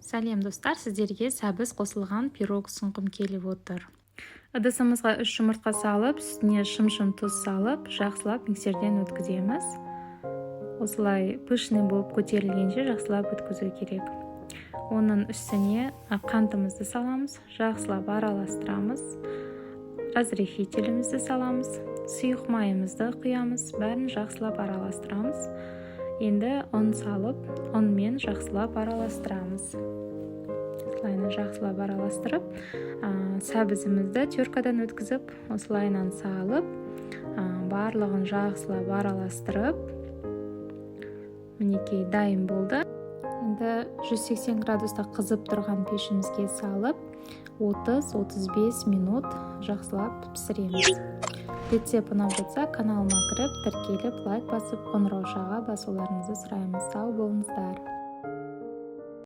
Сәлем достар, сіздерге сәбіз қосылған пирог ұсынғым келіп отыр. Ыдысымызға 3 жұмыртқа салып, үстіне шым-шым тұз салып, жақсылап миксерден өткіземіз. Осылай пышный болып көтерілгенше жақсылап өткізу керек. Оның үстіне қантымызды саламыз, жақсылап араластырамыз. Разрыхителімізді саламыз, сұйық майымызды құямыз, бәрін жақсылап араластырамыз. Енді ұн салып, ұнмен жақсылап араластырамыз. Осылайынан жақсылап араластырып, сәбізімізді теркадан өткізіп, осылайынан салып, барлығын жақсылап араластырып, мінекей дайын болды. Енді 180 градуста қызып тұрған пешімізге салып, 30-35 минут жақсылап пісіреміз. Рецепт ұнап жатса, каналыма кіріп, тіркеліп, лайк басып, қоңыраушаға басуларыңызды сұраймыз. Сау болыңыздар.